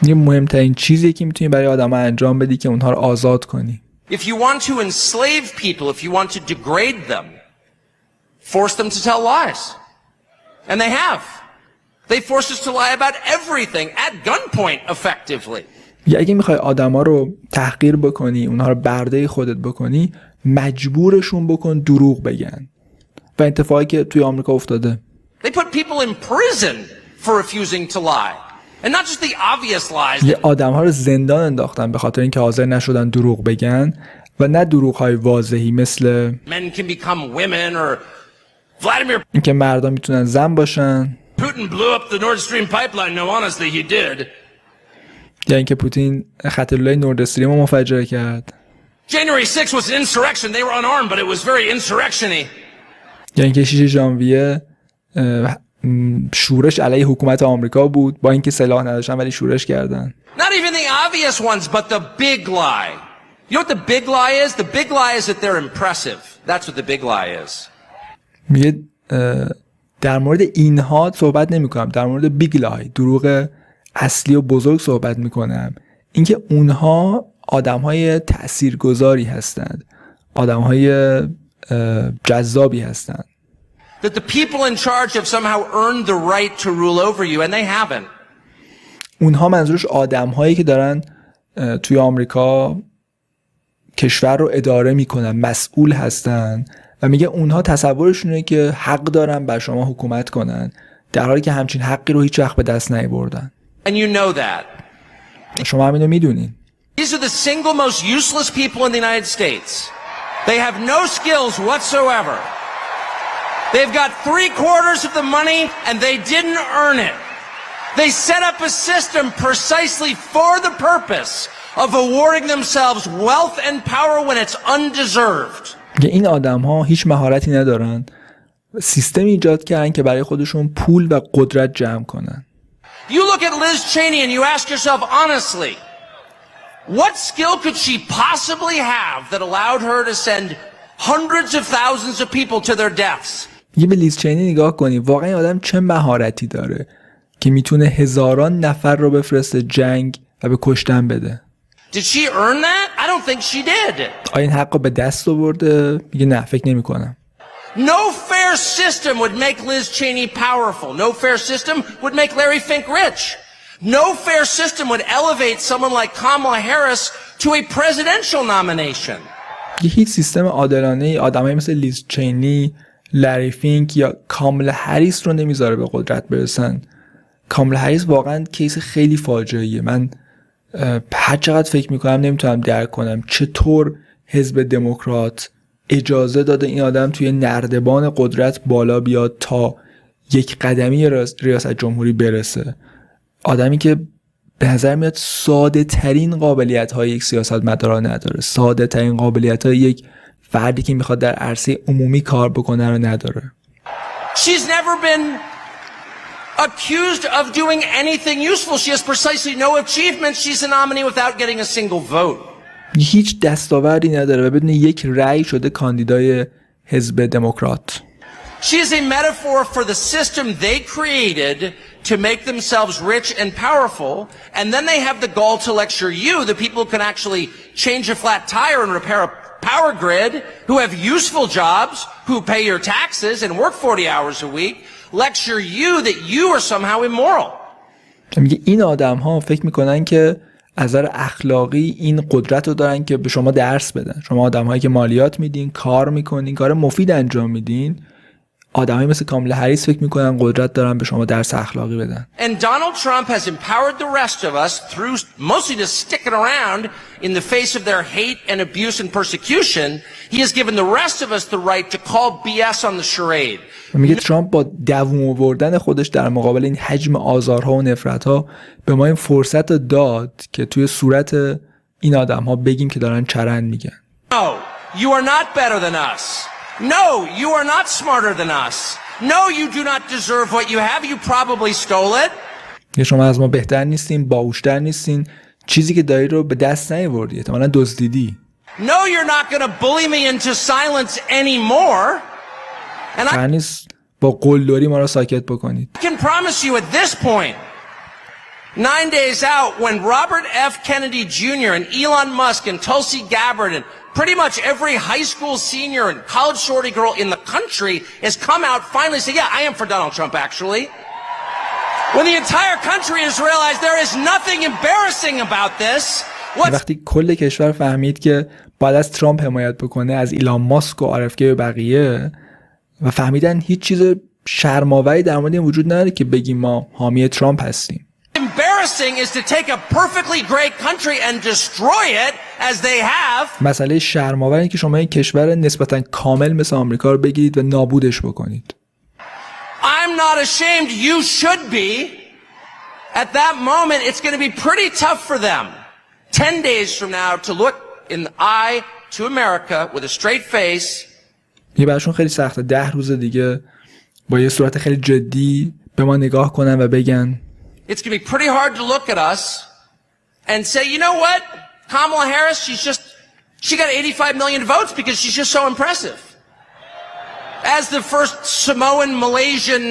این مهمترین چیزی که میتونی برای آدم‌ها انجام بدی که اونها رو آزاد کنی. If you want to enslave people, if you want to degrade them, force them to tell lies. And they have. They forced us to lie about everything at gunpoint effectively. یا اگه میخوای آدما رو تحقیر بکنی، اونها رو برده خودت بکنی، مجبورشون بکن دروغ بگن. و اتفاقی که توی آمریکا افتاده. They put people in prison for refusing to lie. And not just the obvious lies. یه آدم‌ها رو زندان انداختن به خاطر اینکه حاضر نشدن دروغ بگن و نه دروغ‌های واضحی مثل Men can become women or Vladimir اینکه مردان میتونن زن باشن. Putin blew up the Nord Stream pipeline. No, honestly, he did. یا اینکه پوتین خط لوله‌ی نورد استریم رو منفجر کرد. January 6th was an insurrection. They were unarmed, but it was very insurrection-y. یا اینکه 6 ژانویه شورش علیه حکومت آمریکا بود با اینکه سلاح نداشتن ولی شورش کردن. Not even the obvious ones, but the big lie. You know what the big lie is? The big lie is that they're impressive. That's what the big lie is. میگه در مورد اینها صحبت نمی‌کنم، در مورد بیگ لای، دروغ اصلی و بزرگ صحبت می‌کنم. اینکه اونها آدم‌های تاثیرگذاری هستند، آدم‌های جذابی هستند. That the people in charge have somehow earned the right to rule over you, and they haven't. اونها منظورش آدم‌هایی که دارن توی آمریکا کشور رو اداره میکنن، مسئول هستن و میگه اونها تصورشونه که حق دارن بر شما حکومت کنن در حالی که همچین حقی رو هیچ وقت به دست نیاوردن. And you know that. شما همینو میدونین. These are the single most useless people in the United States. They have no skills whatsoever. They've got 3/4 of the money and they didn't earn it. They set up a system precisely for the purpose of awarding themselves wealth and power when it's undeserved. این آدم‌ها هیچ مهارتی ندارن. سیستمی ایجاد کردن که برای خودشون پول و قدرت جمع کنن. You look at Liz Cheney and you ask yourself honestly, what skill could she possibly have that allowed her to send hundreds of thousands of people to their deaths? یه به لیز چینی نگاه کنی، واقعا این آدم چه مهارتی داره که میتونه هزاران نفر رو بفرسته جنگ و به کشتن بده. Did she earn that? I don't think she did. آیا این حق رو به دست آورده؟ میگه نه، فکر نمی کنم. No fair system would make Liz Cheney powerful. No fair system would make Larry Fink rich. No fair system would elevate someone like Kamala Harris to a presidential nomination. هیچ سیستم عادلانه‌ای آدمایی مثل لیز چینی، لری فینک یا کاملا هریس رو نمیذاره به قدرت برسن. کاملا هریس واقعا کیس خیلی فاجعه‌ایه. من هر چقدر فکر میکنم نمیتونم درک کنم چطور حزب دموکرات اجازه داده این آدم توی نردبان قدرت بالا بیاد تا یک قدمی ریاست جمهوری برسه. آدمی که به نظر میاد ساده ترین قابلیت های یک سیاستمدار نداره، ساده ترین قابلیت های یک فردی که میخواد در عرصه عمومی کار بکنه رو نداره. She's never been accused of doing anything useful. She has precisely no achievements. She's a nominee without getting a single vote. هیچ دستاوردی نداره و بدون یک رأی شده کاندیدای حزب دموکرات. She is a metaphor for the system they created to make themselves rich and powerful, and then they have the gall to lecture you, the people who can actually change a flat tire and repair a power grid, who have useful jobs, who pay your taxes and work 40 hours a week, lecture you that you are somehow immoral. میگه این آدم ها فکر میکنن که از نظر اخلاقی این قدرت رو دارن که به شما درس بدن. شما آدم هایی که مالیات میدین، کار میکنین، کار مفید انجام میدین، آدمایی مثل کاملا هریس فکر میکنن قدرت دارن به شما درس اخلاقی بدن. And Donald Trump has empowered the rest of us through mostly just sticking around in the face of their hate and abuse and persecution. He has given the rest of us the right to call BS on the charade. میگه ترامپ با دووم آوردن خودش در مقابل این حجم آزارها و نفرتها به ما این فرصت رو داد که توی صورت این آدم‌ها بگیم که دارن چرند میگن. No, you are not better than us. No, you are not smarter than us. No, you do not deserve what you have. You probably stole it. یه شما از ما بهتر نیستین، باهوشتر نیستین، چیزی که داری رو به دست نیاوردی، احتمالاً دزدیدی. No, you're not going to bully me into silence anymore. And I نیست با قلدری ما رو ساکت بکنید. can promise you at this point, 9 days out, when Robert F. Kennedy Jr. and Elon Musk and Tulsi Gabbard and pretty much every high school senior and college shorty girl in the country has come out finally say, yeah, I am for Donald Trump, actually. When the entire country has realized there is nothing embarrassing about this. وقتی کل کشور فهمید که باید از ترامپ حمایت بکنه، از ایلان ماسک و آرفکی و بقیه، و فهمیدن هیچ چیز شرم‌آوری در مورد این وجود نداره که بگیم ما حامی ترامپ هستیم. Embarrassing is to take a perfectly great country and destroy it as they have. مسئله شرم‌آور اینه که شما یک کشور نسبتاً کامل مثل آمریکا رو بگیرید و نابودش بکنید. I'm not ashamed. You should be. At that moment, it's going to be pretty tough for them. 10 days from now to look in the eye to America with a straight face. یه براشون خیلی سخته 10 روز دیگه با یه صورت خیلی جدی به ما نگاه کنن و بگن It's going to be pretty hard to look at us and say, you know what? Kamala Harris, she got 85 million votes because she's just so impressive. As the first Samoan Malaysian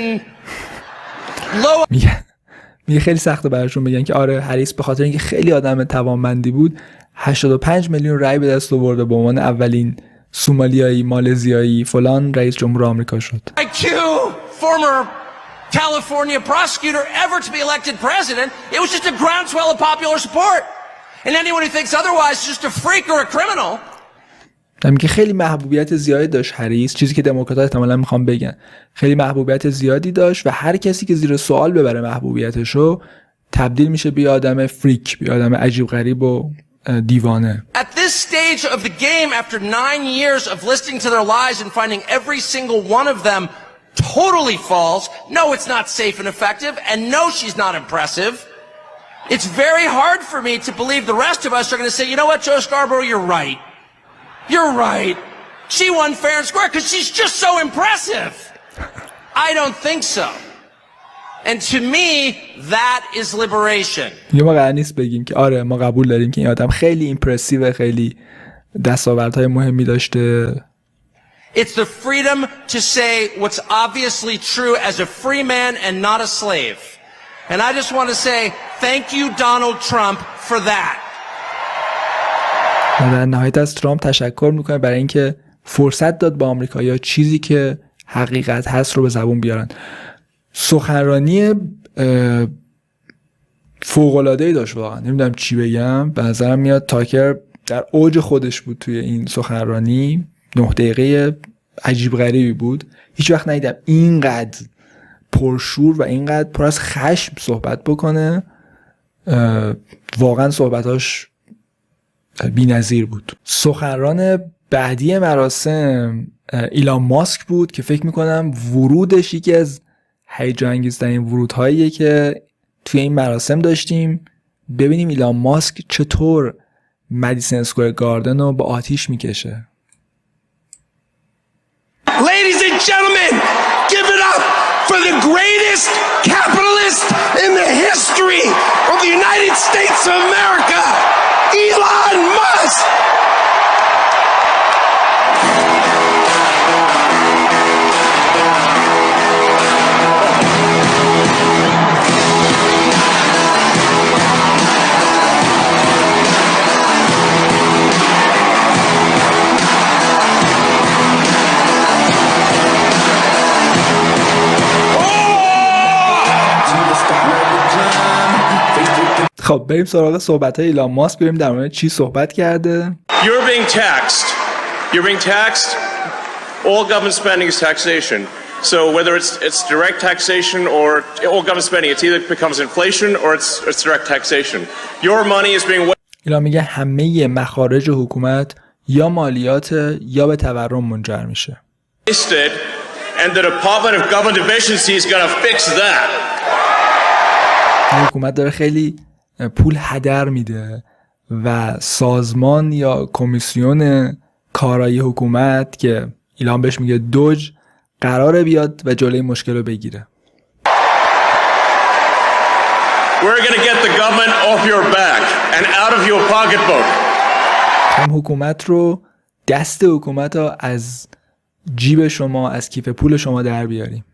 low میگه خیلی سخته براشون بگن که آره هریس به خاطر اینکه خیلی آدم توانمندی بود 85 میلیون رای به دست آورده به عنوان اولین سومالیایی، مالزیایی فلان رئیس جمهور آمریکا شد. IQ, former California prosecutor ever to be elected president. It was just a groundswell of popular support. And anyone who thinks otherwise is just a freak or a criminal. میگه خیلی محبوبیت زیادی داشت هریس، چیزی که دموکرات‌ها احتمالاً میخوام بگن. خیلی محبوبیت زیادی داشت و هر کسی که زیر سوال ببره محبوبیتشو تبدیل میشه به آدم فریک، به آدم عجیب غریب و دیوانه. At this stage of the game, after 9 years of listening to their lies and finding every single one of them totally false, no, it's not safe and effective, and no, she's not impressive. It's very hard for me to believe the rest of us are going to say, you know what, Joe Scarborough, you're right. You're right. She won fair and square because she's just so impressive. I don't think so. And to me, that is liberation. یه ما قرار نیست بگیم که آره ما قبول داریم که این آدم خیلی ایمپرسیو، خیلی دستاوردهای مهمی داشته. It's the freedom to say what's obviously true as a free man and not a slave. And I just want to say thank you Donald Trump for that. در نهایت از ترامپ تشکر میکنه برای اینکه فرصت داد با آمریکایی‌ها چیزی که حقیقت هست رو به زبون بیارن. سخنرانی فوق‌العاده‌ای داشت واقعا، نمیدونم چی بگم، به نظرم میاد تاکر در اوج خودش بود توی این سخنرانی. 9 دقیقه عجیب غریبی بود، هیچ وقت ندیدم اینقدر پرشور و اینقدر پر از خشم صحبت بکنه. واقعا صحبتاش بی‌نظیر بود. سخنران بعدی مراسم ایلان ماسک بود که فکر میکنم ورودش یکی از هیجان انگیزترین ورودهاییه که توی این مراسم داشتیم. ببینیم ایلان ماسک چطور مدیسن اسکوئر گاردن رو با آتیش میکشه. Ladies and gentlemen, give it up for the greatest capitalist in the history of the United States of America, Elon Musk! خب بریم سراغ صحبت‌های ایلان ماسک، بریم در مورد چی صحبت کرده. You're being taxed. You're being taxed. All government spending is taxation. So whether it's direct taxation or all government spending, it either becomes inflation or it's direct taxation. Your money is being ایلان میگه همه مخارج حکومت یا مالیات یا به تورم منجر میشه. wasted and the Department of Government Efficiency is going to fix that. حکومت داره خیلی پول هدر میده و سازمان یا کمیسیون کارایی حکومت که ایلان بهش میگه دوج قراره بیاد و جلوی مشکل رو بگیره. We're going to get the government off your back and out of your pocketbook. هم حکومت رو دست حکومت رو از جیب شما، از کیف پول شما در بیاریم.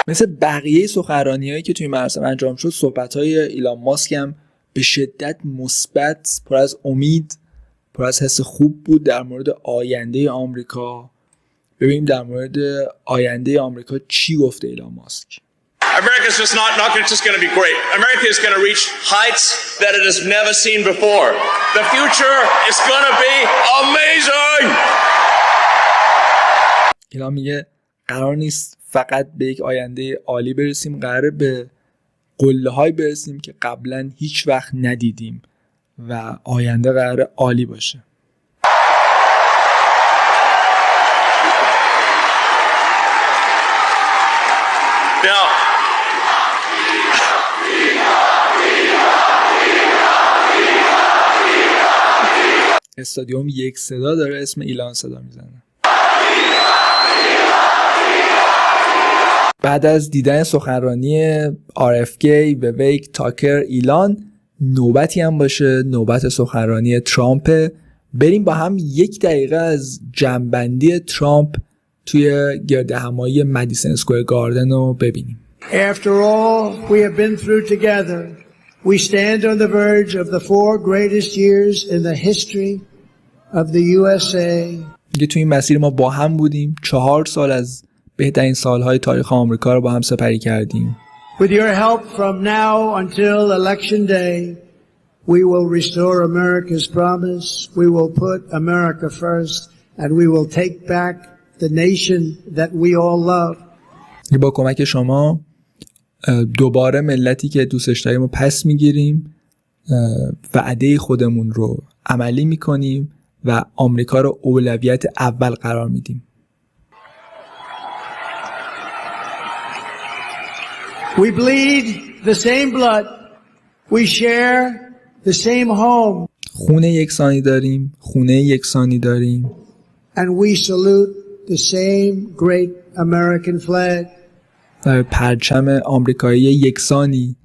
مثل بقیه سخنرانی‌هایی که توی مراسم انجام شد، صحبت‌های ایلان ماسک هم به شدت مثبت، پر از امید، پر از حس خوب بود در مورد آینده آمریکا. ببینیم در مورد آینده آمریکا چی گفته ایلان ماسک. America's just not just going to be great. America is going to reach heights that it has never seen before. The future is going to be amazing. ایلان میگه قرار نیست فقط به یک آینده عالی برسیم، قراره به قله‌های برسیم که قبلا هیچ وقت ندیدیم و آینده قراره عالی باشه. استادیوم یک صدا داره اسم ایلان صدا میزنه. بعد از دیدن سخنرانی RFK، وویک، تاکر، ایلان، نوبتی هم باشه، نوبت سخنرانی ترامپ. بریم با هم 1 دقیقه از جنبندی ترامپ توی گردهمایی مدیسن اسکوئر گاردن رو ببینیم. After all we have been through together, we stand on the verge of the 4 greatest years in the history of the USA. دیگه توی این مسیر ما با هم بودیم، 4 سال از بهترین سالهای تاریخ آمریکا رو با هم سپری کردیم. With your help from now until election day, we will restore America's promise. We will put America first and we will take back the nation that we all love. با کمک شما دوباره ملتی که دوستش داریم رو پس میگیریم، وعده خودمون رو عملی میکنیم و آمریکا رو اولویت اول قرار میدیم. We bleed the same blood. We share the same home. خونه یکسانی داریم، خونه یکسانی داریم. And we salute the same great American flag. و پرچم آمریکایی یکسانی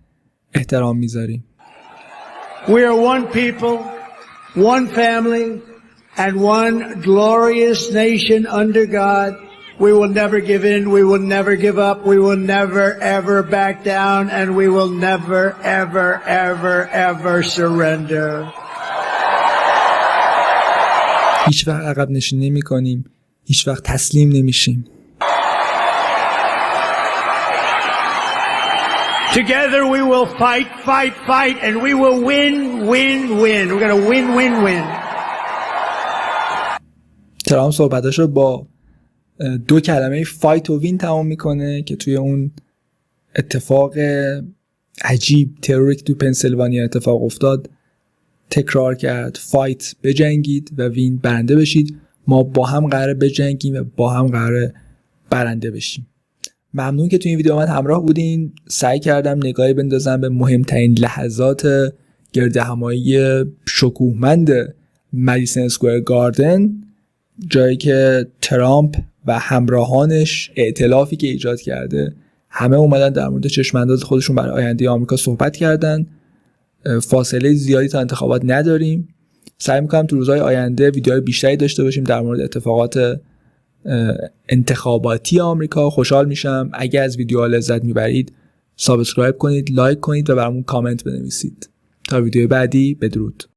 احترام میذاریم. We are one people, one family, and one glorious nation under God. We will never give in, we will never give up, we will never ever back down, and we will never ever ever ever surrender. هیچ وقت عقب نشینی نمی کنیم، هیچ وقت تسلیم نمیشیم. Together we will fight, fight, fight, and we will win, win, win. We're going to win, win, win. ترامپ صحبتاشو با 2 کلمه فایت و وین تمام میکنه که توی اون اتفاق عجیب تروریک تو پنسیلوانیا اتفاق افتاد تکرار کرد. فایت بجنگید و وین برنده بشید. ما با هم قراره بجنگیم و با هم قراره برنده بشیم. ممنون که توی این ویدیو من همراه بودین. سعی کردم نگاهی بندازم به مهمترین لحظات گردهمایی شکوهمند مدیسن اسکوئر گاردن، جایی که ترامپ و همراهانش ائتلافی که ایجاد کرده همه اومدن در مورد چشم‌انداز خودشون برای آینده آمریکا صحبت کردن. فاصله زیادی تا انتخابات نداریم. سعی می‌کنم تو روزهای آینده ویدیوهای بیشتری داشته باشیم در مورد اتفاقات انتخاباتی آمریکا. خوشحال میشم اگه از ویدیوها لذت میبرید سابسکرایب کنید، لایک کنید و برامون کامنت بنویسید. تا ویدیو بعدی، بدرود.